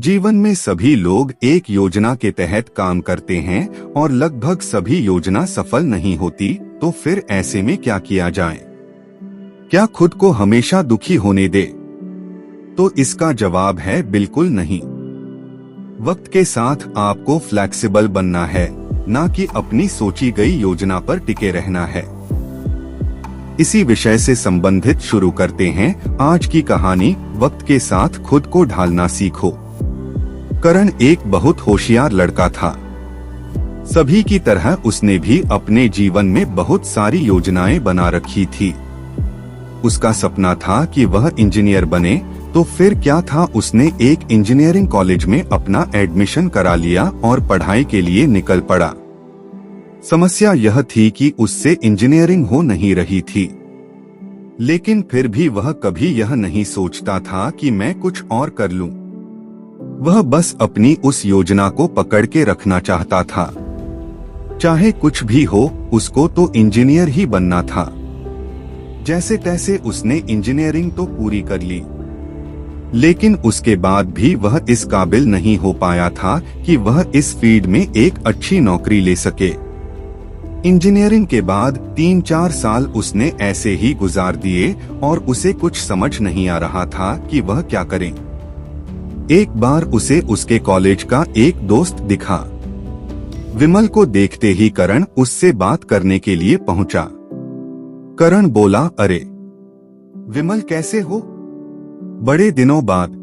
जीवन में सभी लोग एक योजना के तहत काम करते हैं और लगभग सभी योजना सफल नहीं होती, तो फिर ऐसे में क्या किया जाए? क्या खुद को हमेशा दुखी होने दे? तो इसका जवाब है बिल्कुल नहीं। वक्त के साथ आपको फ्लेक्सिबल बनना है, ना कि अपनी सोची गई योजना पर टिके रहना है। इसी विषय से संबंधित शुरू करते हैं आज की कहानी। वक्त के साथ खुद को ढालना सीखो। करण एक बहुत होशियार लड़का था। सभी की तरह उसने भी अपने जीवन में बहुत सारी योजनाएं बना रखी थी। उसका सपना था कि वह इंजीनियर बने, तो फिर क्या था, उसने एक इंजीनियरिंग कॉलेज में अपना एडमिशन करा लिया और पढ़ाई के लिए निकल पड़ा। समस्या यह थी कि उससे इंजीनियरिंग हो नहीं रही थी, लेकिन फिर भी वह कभी यह नहीं सोचता था कि मैं कुछ और कर लूं। वह बस अपनी उस योजना को पकड़ के रखना चाहता था। चाहे कुछ भी हो, उसको तो इंजीनियर ही बनना था। जैसे तैसे उसने इंजीनियरिंग तो पूरी कर ली, लेकिन उसके बाद भी वह इस काबिल नहीं हो पाया था कि वह इस फील्ड में एक अच्छी नौकरी ले सके। इंजीनियरिंग के बाद 3-4 साल उसने ऐसे ही गुजार दिए और उसे कुछ समझ नहीं आ रहा था कि वह क्या करे। एक बार उसे उसके कॉलेज का एक दोस्त दिखा। विमल को देखते ही करण उससे बात करने के लिए पहुंचा। करण बोला, अरे विमल, कैसे हो? बड़े दिनों बाद।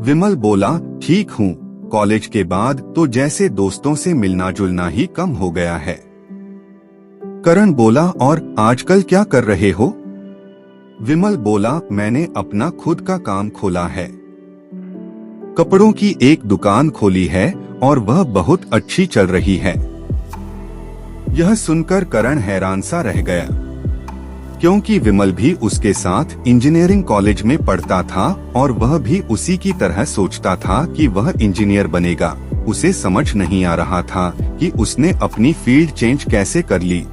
विमल बोला, ठीक हूँ। कॉलेज के बाद तो जैसे दोस्तों से मिलना जुलना ही कम हो गया है। करण बोला, और आजकल क्या कर रहे हो? विमल बोला, मैंने अपना खुद का काम खोला है। कपड़ों की एक दुकान खोली है और वह बहुत अच्छी चल रही है। यह सुनकर करण हैरान सा रह गया, क्योंकि विमल भी उसके साथ इंजीनियरिंग कॉलेज में पढ़ता था और वह भी उसी की तरह सोचता था कि वह इंजीनियर बनेगा। उसे समझ नहीं आ रहा था कि उसने अपनी फील्ड चेंज कैसे कर ली।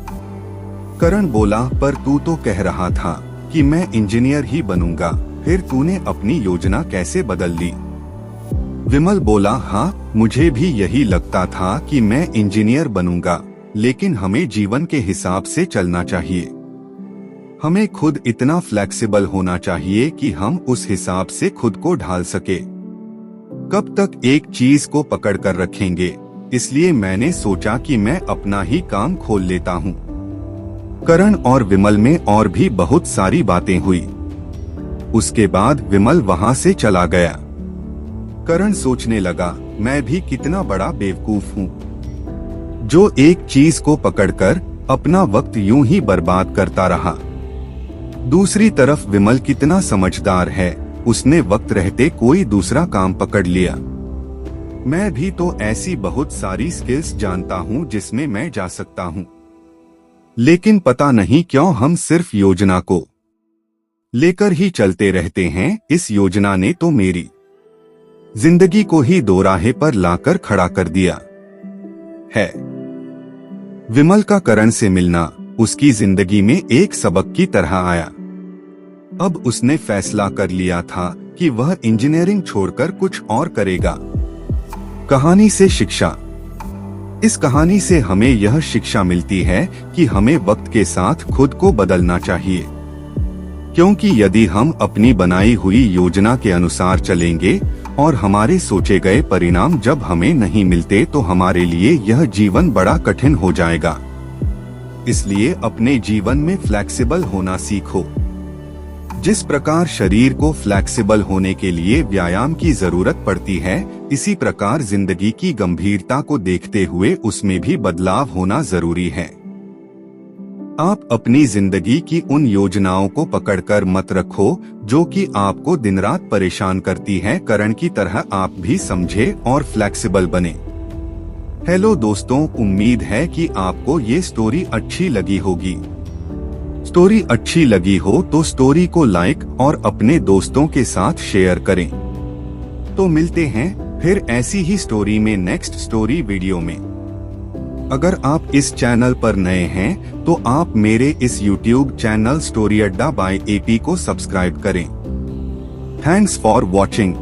करण बोला, पर तू तो कह रहा था कि मैं इंजीनियर ही बनूंगा, फिर तूने अपनी योजना कैसे बदल ली? विमल बोला, हाँ, मुझे भी यही लगता था कि मैं इंजीनियर बनूंगा, लेकिन हमें जीवन के हिसाब से चलना चाहिए। हमें खुद इतना फ्लेक्सिबल होना चाहिए कि हम उस हिसाब से खुद को ढाल सके। कब तक एक चीज को पकड़ कर रखेंगे? इसलिए मैंने सोचा कि मैं अपना ही काम खोल लेता हूँ। करण और विमल में और भी बहुत सारी बातें हुई। उसके बाद विमल वहाँ से चला गया। करण सोचने लगा, मैं भी कितना बड़ा बेवकूफ हूँ जो एक चीज को पकड़कर अपना वक्त यूं ही बर्बाद करता रहा। दूसरी तरफ विमल कितना समझदार है, उसने वक्त रहते कोई दूसरा काम पकड़ लिया। मैं भी तो ऐसी बहुत सारी स्किल्स जानता हूँ जिसमें मैं जा सकता हूँ, लेकिन पता नहीं क्यों हम सिर्फ योजना को लेकर ही चलते रहते हैं। इस योजना ने तो मेरी जिंदगी को ही दोराहे पर लाकर खड़ा कर दिया है। विमल का करण से मिलना उसकी जिंदगी में एक सबक की तरह आया। अब उसने फैसला कर लिया था कि वह इंजीनियरिंग छोड़कर कुछ और करेगा। कहानी से शिक्षा। इस कहानी से हमें यह शिक्षा मिलती है कि हमें वक्त के साथ खुद को बदलना चाहिए, क्योंकि यदि हम अपनी बनाई हुई योजना के अनुसार चलेंगे और हमारे सोचे गए परिणाम जब हमें नहीं मिलते, तो हमारे लिए यह जीवन बड़ा कठिन हो जाएगा। इसलिए अपने जीवन में फ्लेक्सिबल होना सीखो। जिस प्रकार शरीर को फ्लेक्सिबल होने के लिए व्यायाम की जरूरत पड़ती है, इसी प्रकार जिंदगी की गंभीरता को देखते हुए उसमें भी बदलाव होना जरूरी है। आप अपनी जिंदगी की उन योजनाओं को पकड़कर मत रखो जो कि आपको दिन रात परेशान करती हैं। करण की तरह आप भी समझे और फ्लेक्सिबल बने। हेलो दोस्तों, उम्मीद है कि आपको ये स्टोरी अच्छी लगी होगी। स्टोरी अच्छी लगी हो तो स्टोरी को लाइक और अपने दोस्तों के साथ शेयर करें। तो मिलते हैं फिर ऐसी ही स्टोरी में नेक्स्ट स्टोरी वीडियो में। अगर आप इस चैनल पर नए हैं तो आप मेरे इस YouTube चैनल स्टोरी अड्डा बाय AP को सब्सक्राइब करें। Thanks for watching.